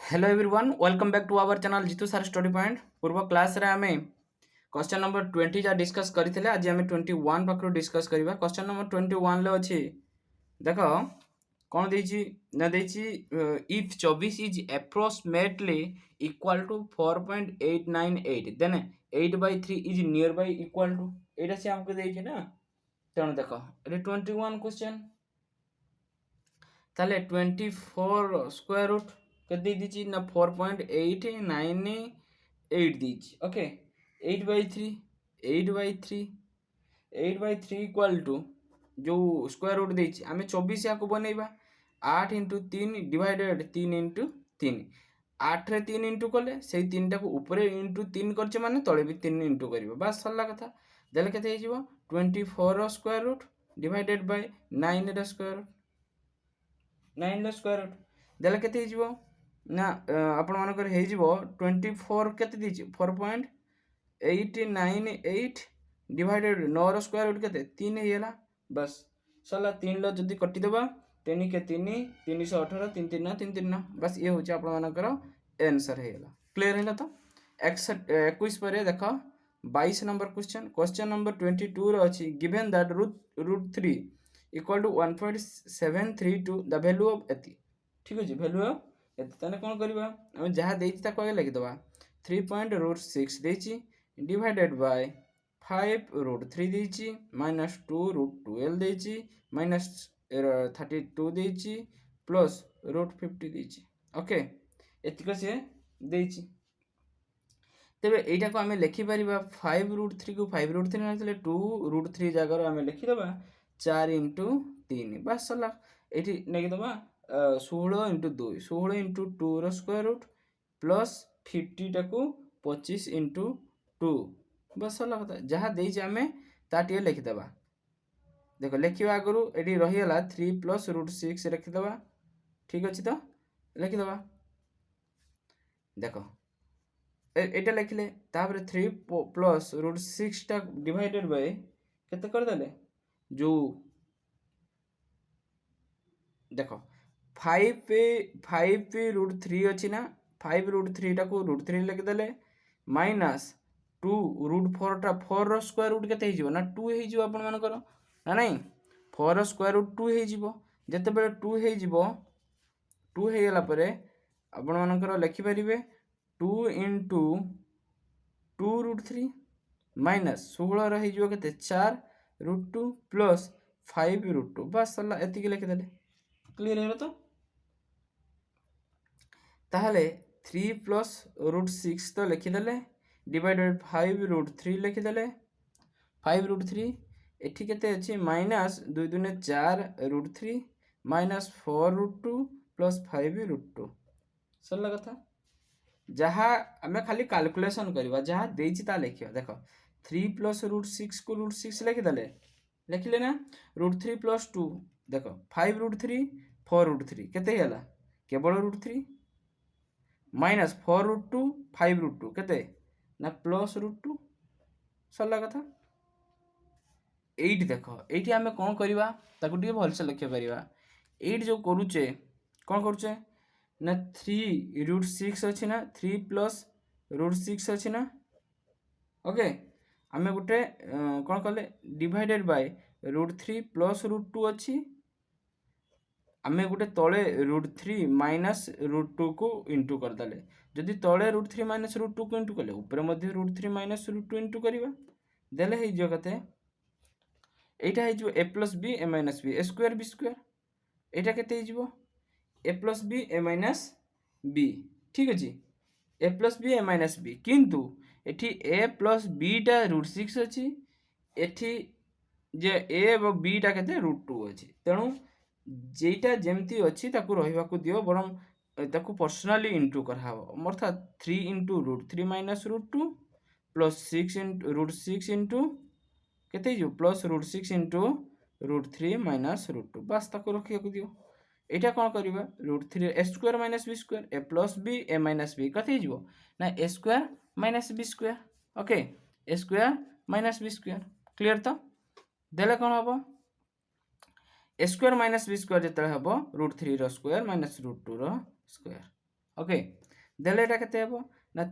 Hello everyone welcome back to our channel Jeetu sir study point पूर्व class रे आमे question number 20 जा discuss करथिले आज आमे 21 पाखरो डिस्कस करबा क्वेश्चन नंबर 21 ले अछि देखो कोन देछि ना देछि if 24 is approximately equal to 4.898 then 8/3 is near by equal to एटा से हमको देछि ना तेणु देखो ए 21 क्वेश्चन ताले 24 स्क्वायर रूट के दे दीजिए ना 4.898 दीजिए ओके 8/3 8/3 8/3 इक्वल टू जो स्क्वायर रूट देछि आमे 24 या को बनेबा 8 * 3 डिवाइडेड 3 * 3 8 रे 3 इंटू कले से 3 टा को ऊपरे इंटू 3 करछे माने तळे भी 3 इंटू करिवो बस सरला कथा देले केते हे जिवो 24 रो स्क्वायर रूट डिवाइडेड बाय 9 रो स्क्वायर रूट 9 रो स्क्वायर रूट देले केते हे जिवो ना आपण मानकर हे जिवो 24 केते दिछि 4.898 डिवाइडेड 9 रो स्क्वायर रूट केते 3 हे गेला बस सरला 3 लो जदी कटि देबा 3 के 3 318 3 3 3 3 बस ये होछि आपण मानकर आंसर हे गेला क्लियर हैला तो 21 पर देखो 22 नंबर क्वेश्चन नंबर 22 रो अछि given that root 3 equal to 1.732 the value of एति ठीक अछि वैल्यू ऑफ एति तने कोन करबा हम जहा देछि ताको आगे लिख दबा 3.6 देछि डिवाइडेड बाय 5√3 देछि माइनस 2√12 देछि माइनस 32 देछि प्लस √50 देछि ओके एतिक से देछि तेबे एटा को हमें लिखि परिबा 5√3 को 5√3 नथले 2√3 जगह हमें लिखि दबा 4 * 3 बस सरला एठी नेगि दबा 16 * 2 16 * 2 रो स्क्वायर रूट प्लस 50 टाको 25 * 2 बस सरला कथा जहा देइ जे हमें ताटिए लिखि दबा देखो लिखिबा आगरु एठी रहि गेला 3 + √6 लिखि दबा ठीक अछि तो लिखि दबा देखो एटा लिखले तापर 3 + √6 टा डिवाइडेड बाय केते कर देले जो देखो 5 √3 अछि ना 5√3 टा को √3 लिख देले माइनस 2√4 टा 4 रो स्क्वायर रूट केते हिजिवो ना 2 हिजिवो आपण मानकर ना नहीं 4 रो स्क्वायर रूट 2 हिजिवो जते बेले 2 हिजिवो 2 हे गेला परे आपण मानकर लिखि परिबे 2 * 2√3 माइनस 16 रो हिजिवो केते 4√2 प्लस 5√2 बस सरला एति के लिखि देले क्लियर है तो ताहले 3 + √6 तो लिखिदेले डिवाइडेड 5√3 लिखिदेले 5√3 एठी केते अछि माइनस 2 2 4 √3 माइनस 4√2 प्लस 5√2 सरला कथा जहा हमें खाली कैलकुलेशन करबा जहा देछि ता लिखियो देखो 3 + √6 को √6 लिखिदेले लिखिले ना √3 + 2 देखो 5√3 4√3 केते होला केवल √3 माइनस 4√2 5√2 केते ना प्लस √2 सरला कथा 8 देखो 8 हमें कोन करबा ताकू टिके भल से लिखि परिबा 8 जो करूचे कोन करूचे ना 3√6 अछि ना 3 + √6 अछि ना ओके हमें गुटे कोन करले डिवाइडेड बाय √3 + √2 अछि आमे गुटे तळे √3 माइनस √2 को इंटू कर दले जदि तळे √3 माइनस √2 को इंटू कले ऊपर मध्ये √3 माइनस √2 इंटू करिवा देले हे जो कते एटा हे जो a + b a - b a square b square एटा केते हे जिवो a + b a - b ठीक अछि a + b a - b किंतु एठी a + b टा √6 अछि एठी जे a और b टा केते √2 अछि तेनु जेटा जेमती अछि ताकू रहिबा को दियो बरम ताकू पर्सनली इंटू करहाबो अर्थात 3 * √3 - √2 प्लस 6 * √6 इंटू केते जो प्लस √6 इंटू √3 - √2 बस ताको रखिया को दियो एटा कोन करबा √3 a square - b square a + b a - b कते जिवो ना a square - b square okay a square - b square clear तो देले कोन हबो a स्क्वायर - b स्क्वायर जतले हबो √3 रो स्क्वायर - √2 रो स्क्वायर ओके देले एटा केते हेबो ना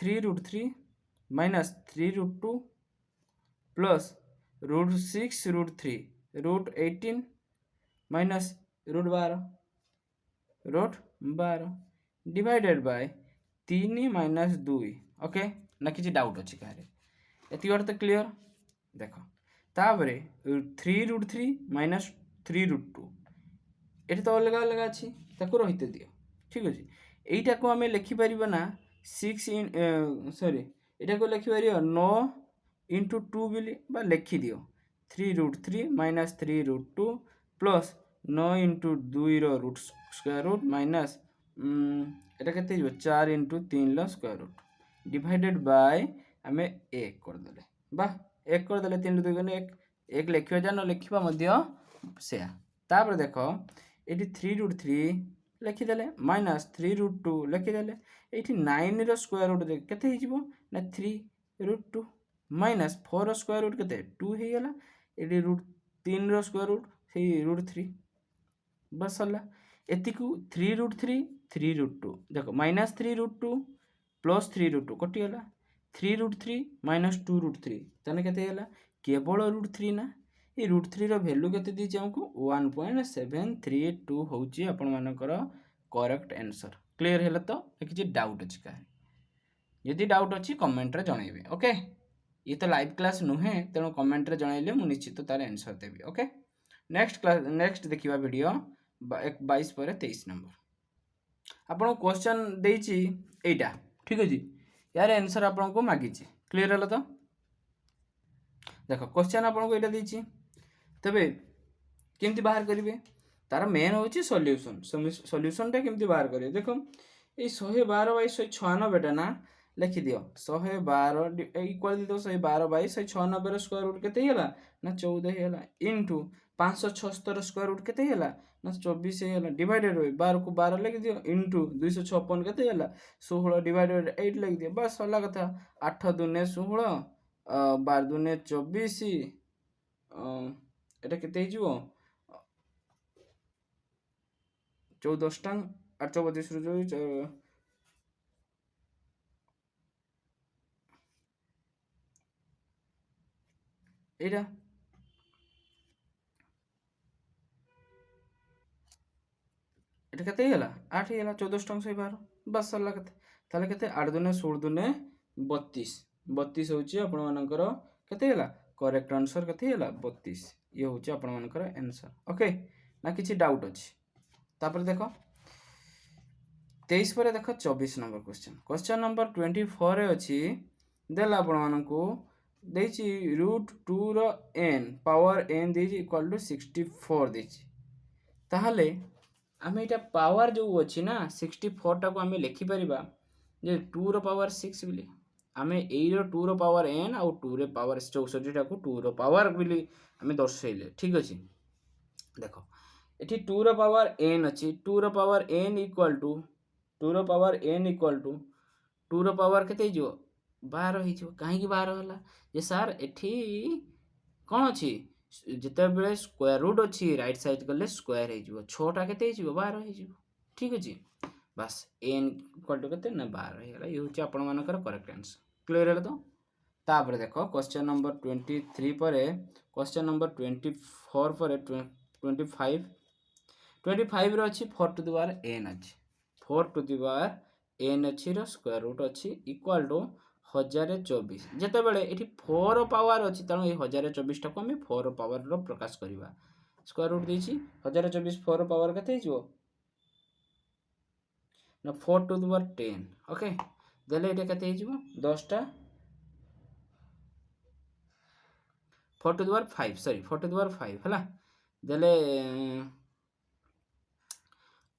3√3 minus 3√2 plus √6√3 √18 minus √12 divided by 3 minus 2 okay ना किसी डाउट अच्छी कहे एति तो क्लियर देख तापर 3√3 माइनस 3√2 ये तो अलग अलग अच्छी रहीते दियो ठीक अच्छे यहीटा को आम लिखिपर ना 6 सॉरी यहाँ को लिखिपर 9 इंटू 2 बोली लिखि दियो 3√3 minus 3√2 plus 9 into 2 root square root minus एटा के 4 into 3 square root divided by आम 1 करदे बा 1 करदे 3 2 गुण 1 लिखा जा न लिखा से तापर देख ये 3√3 लिखिदे माइनस 3√2 लिखिदे ये 9 स्क्वायर रूट के ना 3√2 माइनस 4 स्क्वायर रूट के 2 होगा ये √3 स्क्वायर रूट से √3 बस सरला एति को 3√3 3√2 देखो माइनस 3√2 प्लस 3√2 कटिगला 3√3 माइनस 2√3 ताने केते होला केवल √3 ना ये √3 वैल्यू केते दीची हमको 1.732 होची आपण मानकर करेक्ट आंसर क्लियर हैला तो किछि डाउट अछि का यदि डाउट अछि कमेंट रे जणाइबे ओके ये तो लाइव क्लास नुहे तेणु कमेंट रे जणाइले मु निश्चित तार आंसर देबी ओके नेक्स्ट क्लास नेक्स्ट देखिबा वीडियो 22 पर 23 नंबर आपन क्वेश्चन देइची एटा ठीक अछि यार आंसर आपन को मागिची क्लियर हैला तो देखो क्वेश्चन आपन को एटा देइची तबे केमती बाहर करिवे तार मेन होची सॉल्यूशन सॉल्यूशन टा केमती बाहर करिवे देखो ए 112 बाई 196 टा ना लिखि दियो 112 इक्वल दो 112 बाई 196 रो स्क्वायर रूट केते होला ना 14 होला इनटू 576 स्क्वायर रूट केते होला ना 24 होला डिवाइडेड बाय 12 को 12 लिखि दियो इनटू 256 केते होला 16 डिवाइडेड 8 लिखि दियो बस होला कथा 8 दुने 16 12 दुने 24 এটা কেতে হইଯିବ 14 टा 832 ରୁ जो एटा এটা কেতে ହେଲା 8 ହେଲା 14 टा 112 बस सरला केते ताले केते 8 दुने 16 दुने 32 32 होची आपण मानकर केते होला करेक्ट आंसर केते होला 32 ये होची आपण मानकर आंसर ओके ना किछि डाउट अछि तापर देखो 23 पर देखो 24 नंबर क्वेश्चन नंबर 24 रे अछि देला आपण मानको देछि √2 रो n पावर n देछि इक्वल टू 64 देछि ताहले आमे इटा पावर जो अछि ना 64 टा को आमे लिखि परिबा जे 2 रो पावर 6 बिली आमे ए रो 2 रो पावर n और 2 रे पावर 64 टा को 2 रो पावर बिली आमे दर्शाइले ठीक अछि देखो एठी 2 रो पावर n अछि 2 रो पावर n इक्वल टू 2 रो पावर n इक्वल टू 2 रो पावर केते हिजो 12 हिजो काहे की 12 होला जे सर एठी कोन अछि जिते बेले स्क्वायर रूट अछि राइट साइड गले स्क्वायर हिजो 6 टा केते हिजो 12 हिजो ठीक अछि बस n इक्वल टू केते ना 12 हेला ये होची आपण मानकर करेक्ट आंसर क्लियर होला तो तापर देखो क्वेश्चन नंबर 23 पर क्वेश्चन नंबर 24 पर 25 25 रो अछि 4 टू द पावर n अछि 4 टू द पावर n अछि रो स्क्वायर रूट अछि इक्वल टू 1024 जेते बेले एठी 4 पावर अछि तनो ए 1024 टा को हम 4 पावर रो प्रकाश करिवा स्क्वायर रूट देछि 1024 4 पावर कते हिजो ना 4 टू द पावर 10 ओके देले एटा कते हिजो 10 टा 4 to the power 5 sorry 4 to the power 5 हला देले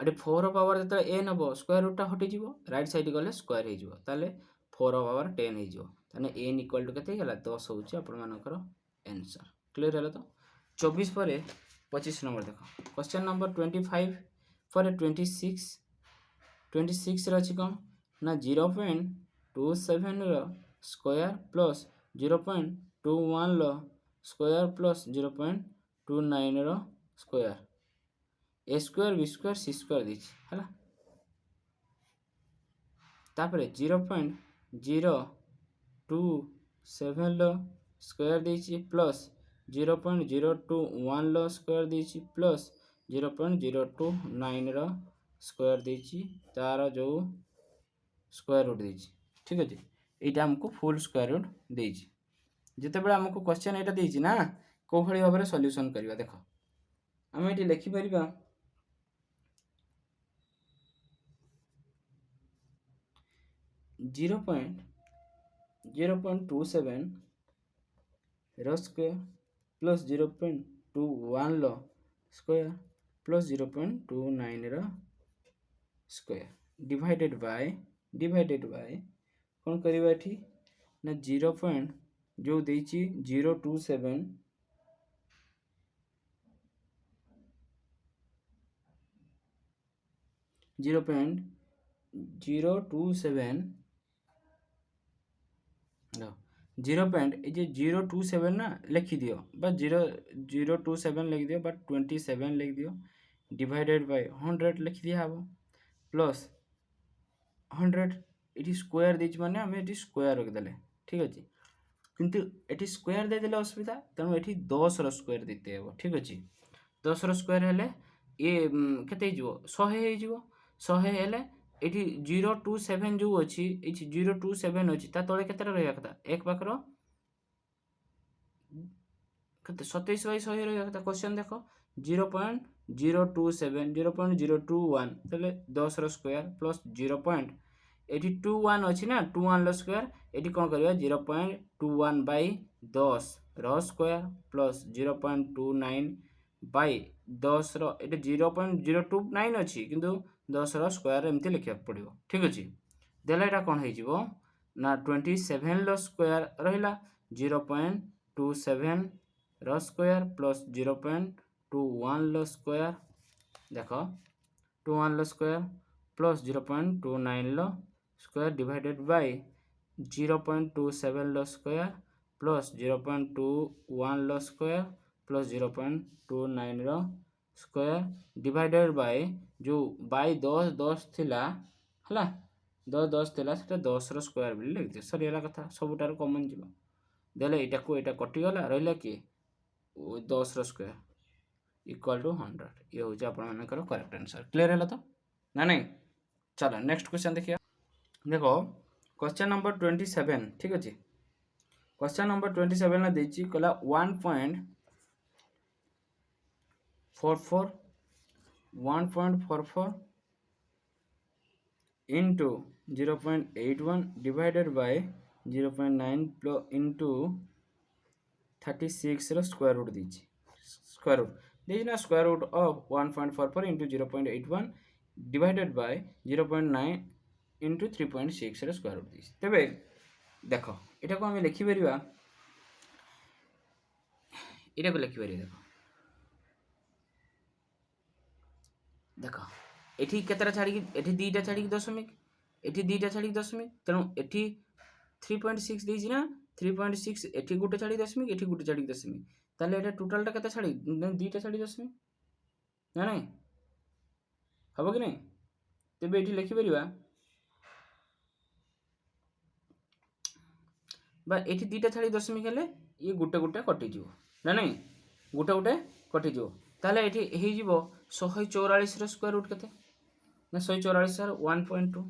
अरे 4 पावर जते n हबो स्क्वायर रूट टा हटि जिवो राइट साइड गले स्क्वायर हे जिवो ताले 4 पावर 10 हे जिवो ताने n इक्वल टू केते होला 10 होची आपण मानकर आंसर क्लियर होला तो 24 पर 25 नंबर देखो क्वेश्चन नंबर 25 पर 26 रे अछि कोन ना 0.27 रो स्क्वायर प्लस 0.21 रो स्क्वायर प्लस 0.29 रो square A square B square C square दिछि हला तापर 0.027 स्क्वायर देछि प्लस 0.021 स्क्वायर देछि प्लस 0.029 स्क्वायर देछि तार जो स्क्वायर रूट देछि ठीक अछि एटा हमको फुल स्क्वायर रूट देछि जेते बेला हमको क्वेश्चन एटा देछि ना को भली भाबरे सॉल्यूशन करबा देखो हम एटी लिखि परिबा 0.027 रो स्क्वायर प्लस 0.21 लो स्क्वायर प्लस 0.29 रो स्क्वायर डिवाइडेड बाय कौन करिबा एठी ना 0. जो देछि 0.27 0.027 ना लिखि दियो बस 0.027 लिख दियो बट 27 लिख दियो डिवाइडेड बाय 100 लिख दिया हबो प्लस 100 इटी स्क्वायर देछि माने हम इटी स्क्वायर रख देले ठीक अछि किंतु एटी स्क्वायर दे देले असुविधा तनो एटी 10 रो स्क्वायर देते हबो ठीक अछि 10 रो स्क्वायर हेले ये केते हिजो 100 हे हिजो 100 हेले एटी 0.27 जो अछि एची 0.27 अछि ता तळे केते रहया कथा एक पाखरो कते 27 बाय 100 रहया कथा क्वेश्चन देखो 0.027 0.021 तले 10 रो स्क्वायर प्लस 0.21 अछि ना 21 रो स्क्वायर एटी कोन करबा 0.21 बाय 10 रो स्क्वायर प्लस 0.29 बाय 10 रो एटी 0.029 अछि किंतु 10 रो स्क्वायर एमती लिखिया पड़िबो ठीक अछि देला एटा कोन हे जिवो ना 27 रो स्क्वायर रहिला 0.27 रो स्क्वायर प्लस 0.21 रो स्क्वायर देखो 21 रो स्क्वायर प्लस 0.29 रो स्क्वायर डिवाइडेड बाय 0.27 रो स्क्वायर प्लस 0.21 रो स्क्वायर प्लस 0.29 रो स्क्वायर डिवाइडेड बाय जो बाय 10 थिला हला 10 थिला सेटा 10 रो स्क्वायर बिल लिख दे सरियाला कथा सबुटार कॉमन जिवो देले एटा को एटा कटि गला रहला कि 10 रो स्क्वायर इक्वल टू 100 ये हो जे आपण मानकर करेक्ट आंसर क्लियर हैला तो ना नहीं चलो नेक्स्ट क्वेश्चन देखिए देखो क्वेश्चन नंबर 27 ठीक अछि क्वेश्चन नंबर 27 ना देछि कला 1.44 into 0.81 divided by 0.9 into 36 रो स्क्वायर रूट दीजिए स्क्वायर रूट दीजिए ना square root of 1.44 into 0.81 divided by 0.9 into 3.6 रो स्क्वायर रूट दीजिए तबे देखो एटा को हम लिखि परिबा एटा को लिखि परिबा देखो देखो एठी केतरा छाडी एठी दीटा छाडी दशमिक एठी दीटा छाडी दशमिक तनो एठी 3.6 देछि ना 3.6 एठी गुटे छाडी दशमिक एठी गुटे छाडी दशमिक ताले एटा टोटल टा केते छाडी दीटा छाडी दशमिक ना नहीं हबो कि नहीं तबे एठी लिखि परिबा बा एठी दीटा छाडी दशमिक हेले ये गुटे गुटे कटि जिवो ना नहीं गुटे गुटे कटि जिवो ताले एठी हे जिवो 144 रो स्क्वायर रूट केते ना 144 सर 1.2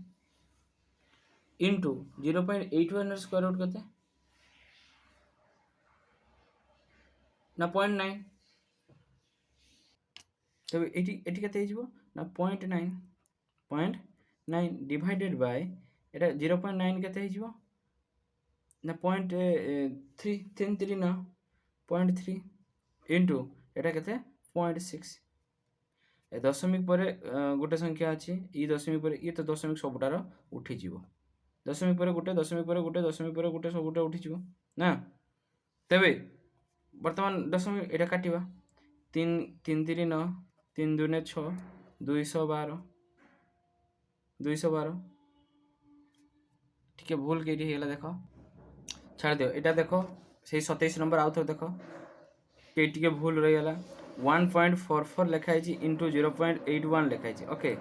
into 0.81 रो स्क्वायर रूट केते ना 0.9 तबे एठी केते हिजबो ना 0.9 डिवाइडेड बाय एटा 0.9 केते हिजबो ना 0.3 3 ना 0.3 into एटा केते 0.6 ए दशमिक परे गोटे संख्या अछि ई दशमिक परे ई तो दशमिक सबुटार उठी जिवो दशमिक परे गोटे दशमिक परे गोटे दशमिक परे गोटे सबुटा उठी जिवो ना तबे वर्तमान दशमिक एटा काटिबा 3 3 3 9 3 2 6 212 ठीक है भूल के हेला देखो छाड़ दियो एटा देखो से 27 नंबर आउ थो देखो के टिके भूल रही गला 1.44 लिखा है इनटू 0.81 लिखा है ओके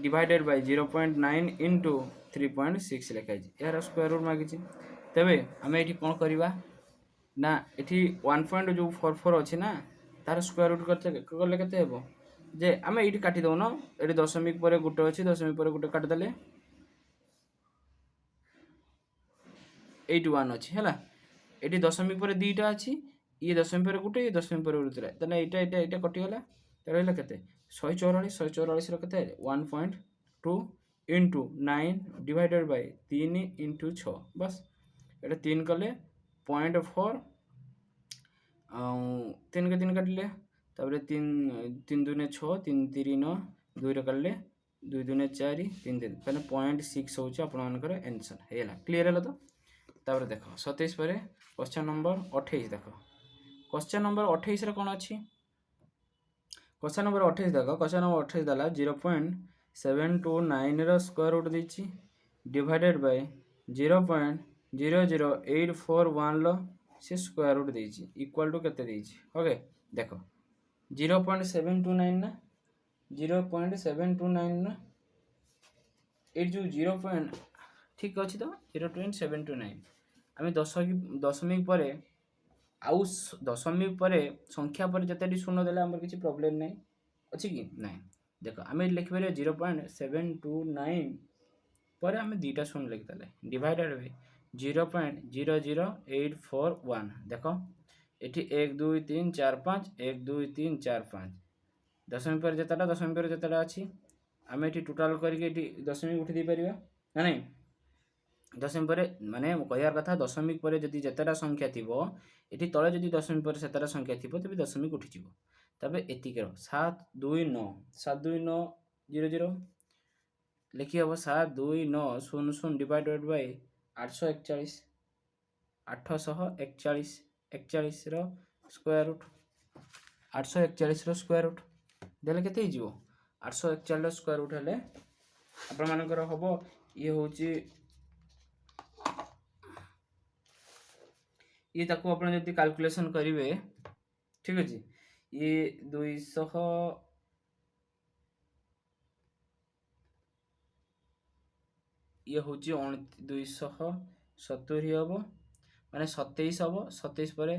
डिवाइडेड बाय 0.9 इंटू 3.6 लिखाई यार स्क्वायर रूट मागिଛି तेबे आमे एठी कोन करबा ना एठी 1.44 अछि ना तार स्क्वायर रूट करते करले केते हेबो जे आमे एठी काटी दउ न एठी दशमिक परे गुटे अछि दशमिक परे गुटे काट देले 81 अछि हैला एठी दशमिक परे दुईटा अछि ये दशमिक परे गुटे ये दशमिक परे गुटे तने एटा कटि गला त रहला केते 144 रो केते 1.2 into 9 divided by 3 into 6 बस एटा 3 कले 0.4 तीन के तीन काटिले तापर 3 दुने 6 3 3 9 2 रे काटले 2 दुने 4 3 3 ताने 0.6 होची आपण मानकर आंसर हेला क्लियर हला तो तापर देखो 27 परे क्वेश्चन नंबर 28 देखो क्वेश्चन नंबर 28 रे कोन अछि क्वेश्चन नंबर 28 देखो क्वेश्चन नंबर 28 दला 0.729 रो स्क्वायर रूट देछि डिवाइडेड बाय 0.00841 लो से स्क्वायर रूट देछि इक्वल टू केते देछि ओके देखो 0.729 ना 0.729 ना ए जो 0. ठीक अछि तो 0.729 आमे दशमिक परे आउ दशमिक परे संख्या पर जतेटी शून्य देले हमर किछि प्रॉब्लम नै अछि कि नै देखो आमे लिख पारे 0.729 पर आमे दुईटा शून्य लिख देले डिवाइडेड बाय 0.00841 देखो एठी 1 2 3 4 5 1 2 3 4 5 दशमिक पर जतेटा अछि आमे एठी टोटल करके एठी दशमिक उठी दे परिबा ना नै दशमिक पर माने कहयार कथा दशमिक पर जदि जतेटा संख्या थिबो एठी तळे जदि दशमिक पर सेतेटा संख्या थिबो तबे दशमिक उठी जिवो तबे एतिके 729 लिखि हबो 72900 डिवाइडेड बाय 841 841 रो स्क्वायर रूट 841 रो स्क्वायर रूट देले केते हि जिवो 841 रो स्क्वायर रूट हेले आपण मानकर हबो ये होची ये ताको आपण जति कैलकुलेशन करिवे ठीक अछि ये 200 ये होची 270 हबो माने 27 हबो 27 परे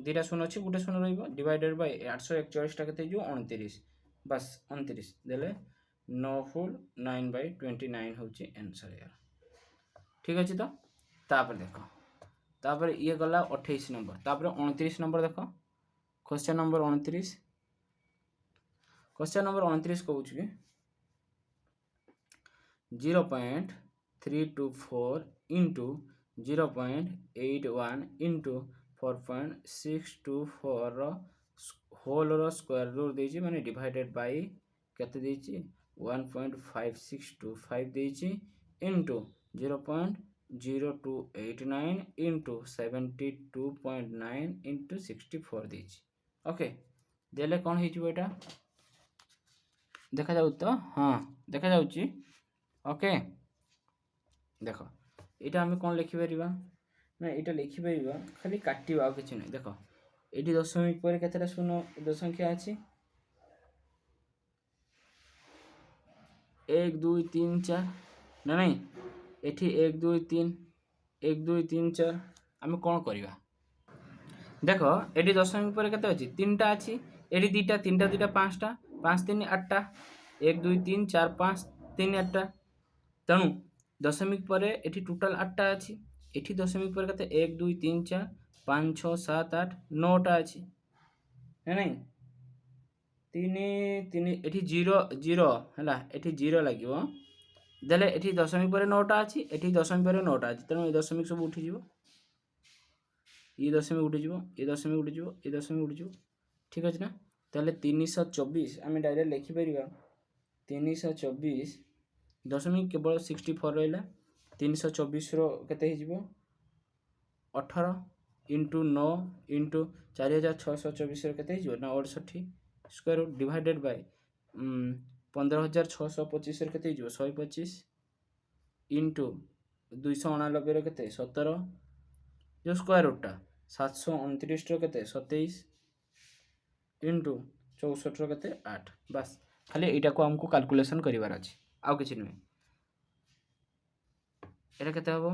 दुईटा शून्य अछि गुटे शून्य रहइबो डिवाइडेड बाय 841 टा केते जो 29 बस 29 देले 9 होल 9/29 होची आंसर यार ठीक अछि तो तापर देखो तापर ये गला 28 नंबर तापर 29 नंबर देखो क्वेश्चन नंबर 29 कहूँ कि 0.324 into 0.81 into 4.624 रो होल रो स्क्वायर रूट देछि माने डिवाइडेड बाय केते देछि 1.5625 देछि into 0.0289 into 72.9 into 64 देछि ओके देले कोन हेछि बेटा देखा जाउ तो हां देखा जाउची ओके देखो एटा हमें कोन लिखि परिबा ना एटा लिखि परिबा खाली काटिबा आ किछ नै देखो एटी दशमिक पर केतेटा शून्य दो संख्या अछि 1 2 3 4 ना नै एठी 1 2 3 1 2 3 4 हमें कोन करिबा देखो एटी दशमिक पर केते अछि तीनटा अछि एटी दुईटा तीनटा दुईटा पांचटा 5 3 8टा 1 2 3 4 5 3 8टा तणु दशमिक परे एठी टोटल 8टा अछि एठी दशमिक पर केते 1 2 3 4 5 6 7 8 9टा अछि नै 3 3 एठी 0 0 हला एठी 0 लागिवो देले एठी दशमिक परे 9टा अछि एठी दशमिक परे 9टा अछि तणु ए दशमिक सब उठी जिवो ये दशमिक उठी जिवो ये दशमिक उठी जिवो ये दशमिक उठी जिवो ठीक अछि ना ताले 324 आमे डायरेक्ट लिखि परिबा 324 दशमिक केवल 64 रहला 324 रो केते हि जिवो 18 into 9 into 4624 रो केते हि जिवो ना 68 स्क्वायर रूट डिवाइडेड बाय 15625 रो केते हि जिवो 125 into 289 रो केते 17 जो स्क्वायर रूट टा 729 रो केते 27 into 64 रो केते 8 बस खाली एटा को हमको कैलकुलेशन करिवार अछि आउ किछि नुहे एटा केते हबो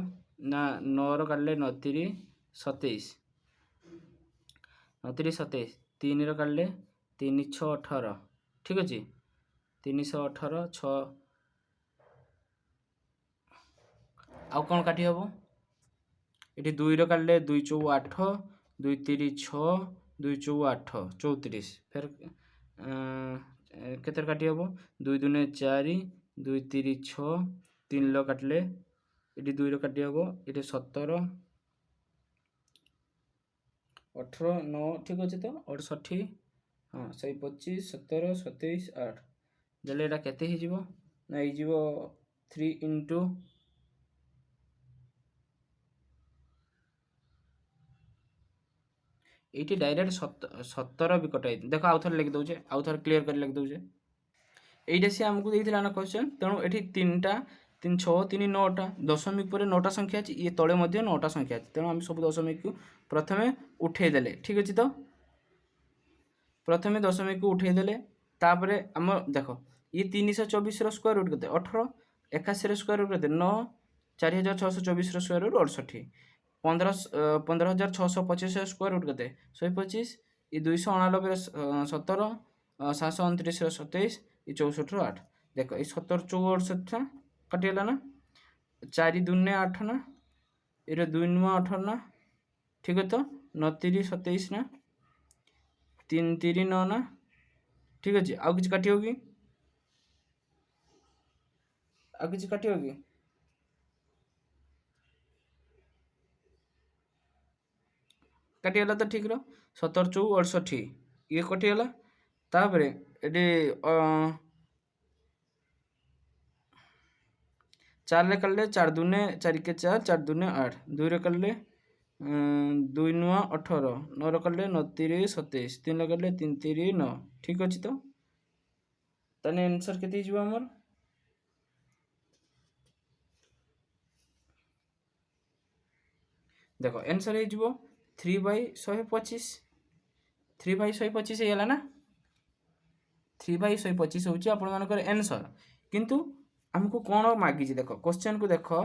ना 9 रो काढले 9 3 27 9 3 27 3 रो काढले 3 6 18 ठीक अछि 318 6 आउ कोन काटी हबो एठी 2 रो काढले 2 4 8 2 3 6 2 4 8 34 फिर केतर काटी हबो 2 2 4 2 3 6 3 लो काटले एठी 2 रो काटी हबो एठी 17 18 9 ठीक अछि तो 68 हां सही 25 17 27 8 देले एटा केते हि जिवो ना हि जिवो 3 into एटी डायरेक्ट 17 भी कटाई देखो आउ थर लिख दउचे आउ थर क्लियर कर लिख दउचे एइटा से हमको देइथिला ना क्वेश्चन तेणु एठी 3टा 3 6 3 9टा दशमिक पर 9टा संख्या अछि ये तळे मध्ये 9टा संख्या अछि तेणु हम सब दशमिक को प्रथमे उठेइ देले ठीक अछि तो प्रथमे दशमिक को उठेइ देले तापरे हम देखो ये 324 रो स्क्वायर रूट कते 18 81 रो स्क्वायर रूट कते 9 4624 रो स्क्वायर रूट 68 15625 स्क्वायर रूट कते 125 ये 289 17 729 27 ये 64 8 देखो ये 17 64 कटिला ना 4 दूने 8 ना ये 2 नुआ 18 ना ठीक है तो 9 3 27 ना 3 3 9 ना ठीक है आउ किछ काटियो कि आउ किछ काटियो कि काटिगला तो ठीक रो 17 4 68 ये कटिगला तापरे एडी 4 रे कले 4 दूने 4 के 4 4 दूने 8 2 रे कले 2 नुआ 18 9 रे कले 9 3 27 3 रे कले 3 3 9 ठीक अछि तो तने आंसर केते हिजबो हमर देखो आंसर हिजबो 3/125 3/125 हेला ना 3/125 होची आपण मानकर आंसर किंतु हमको कोन मागी छी देखो क्वेश्चन को देखो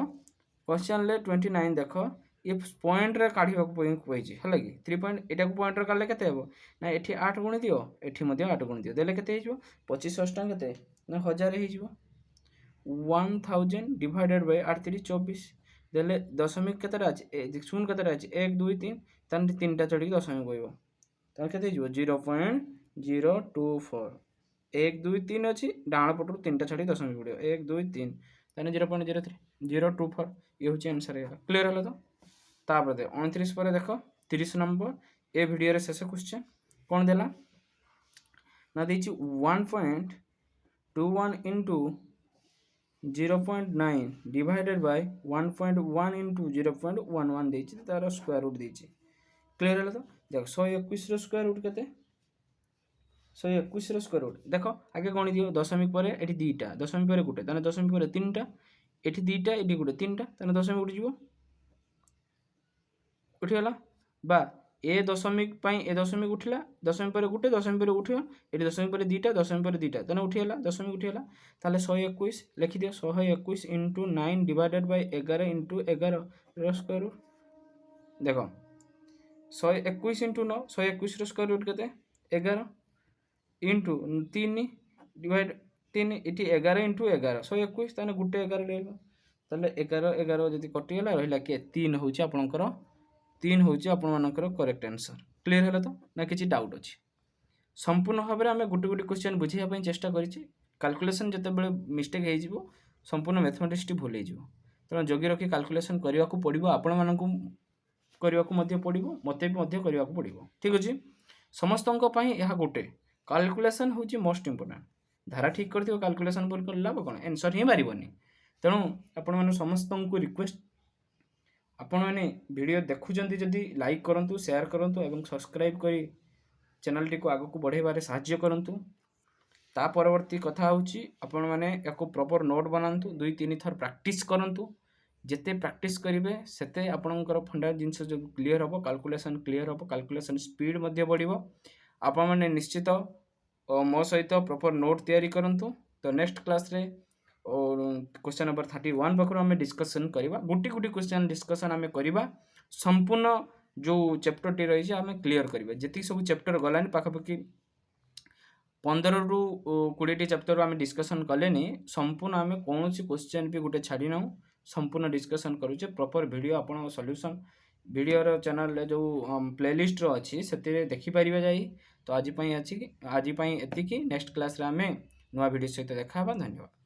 क्वेश्चन ले 29 देखो ये पॉइंट रे काढी को कोइ छी हला कि 3 पॉइंट एटा को पॉइंट रे काढले केते हेबो ना एठी 8 गुणी दियो एठी मध्ये 8 गुणी दियो देले केते हिजबो 25 अष्टांग केते ना 1000 हिजबो 1000 डिवाइडेड बाय 8 3 24 देले दशमिक केते अछि शून्य केते अछि 1 2 3 तन तीनटा चढ़ी दशमिक होइबो तन केते हिजबो 0.024 1 2 3 अच्छी डाण पटू 3टा छाड़ी दशमिक पड़ो 1 2 3 ताने 0.03 024 ये हूँ आंसर है क्लियर है तो तापर दे 29 पर देख 30 नंबर ए वीडियो रे शेष क्वेश्चन कौन देला ना देछि 1.21 into 0.9 डिवाइडेड बाय 1.1 into 0.11 देछि तार स्क्वायर रूट देछि क्लियर है तो देख 121 रो स्क्वायर रूट केते 121 रो स्क्वायर रूट देखो आगे गणि दियो दशमिक पर एठी दीटा दशमिक पर गुटे ताने दशमिक पर तीनटा एठी दीटा एठी गुटे तीनटा ताने दशमिक उठी जीवो उठी गला बा ए दशमिक पई ए दशमिक उठिला दशमिक पर गुटे दशमिक पर उठियो एठी दशमिक पर दीटा दशमिक पर दीटा ताने उठी गला दशमिक उठी गला ताले 121 लिखि दियो 121 into 9 डिवाइडेड बाय 11 into 11 रो स्क्वायर रूट देखो 121 into 9 121 रो स्क्वायर रूट केते 11 इंटू 3 डिवाइड 3 इटी 11 इंटू 11 121 ताने गुटे 11 लेबो ताले 11 11 जदी कटि गेला रहिला के 3 होची आपनकर 3 होची आपन मानकर करेक्ट आंसर क्लियर हैला तो ना किछि डाउट अछि संपूर्ण भाबरे हमें गुटे गुटे क्वेश्चन बुझिया पई चेष्टा करिछि कैलकुलेशन जते बेले मिस्टेक हे जिवो संपूर्ण मैथमेटिक्स टी भूल हे जिवो त जोगी रखी कैलकुलेशन करिया को पड़िबो आपन मानकु करिया को मध्ये पड़िबो मते भी मध्ये करिया को पड़िबो ठीक अछि समस्तन को पई यहा गुटे कैलकुलेशन हूँ मोस्ट इंपोर्टेंट धारा ठीक कर कैलकुलेशन कर लाभ कौन आंसर ही मारबनी तेणु आपण मैंने समस्त को रिक्वेस्ट आपण मैंने वीडियो देखुं जदि लाइक करूँ शेयर करूँ और सब्सक्राइब कर चैनल टी को आग को बढ़ेबारे साहाय्य करूँ ता परवर्ती कथा होची आपण मैंने एक प्रॉपर नोट बनातु 2-3 थर प्रैक्टिस करूँ जिते प्रैक्टिस करेंगे सेते आपणकर फंडा जिनस जो क्लीयर हम कैलकुलेशन क्लीयर हम कैलकुलेशन स्पीड बढ़ो आपण मैंने निश्चित ମୋ ସହିତ ପ୍ରପର ନୋଟ୍ ତିଆରି କରନ୍ତୁ। ତ ନେକ୍ସଟ କ୍ଲାସ୍ରେ क्वेश्चन नंबर 31 पाखु आम डिस्कसन करवा गोटी गोटी क्वेश्चन डिस्कसन आम करवा संपूर्ण जो चैप्टर टी रही आम क्लीयर करवा जी सब चैप्टर गलानी पाखापाखि 15 ରୁ 20 चैप्टर आम डिस्कसन कले संपूर्ण आम कौन क्वेश्चन भी गोटे छाड़ी ना संपूर्ण डिस्कसन करुचे प्रॉपर वीडियो आपण सॉल्यूशन वीडियो चैनल जो प्लेलिस्ट रो अच्छी से देखिपर जाई। तो आज एतिकी नेक्स्ट क्लास रे आम नुआ वीडियो सहित देखा। धन्यवाद।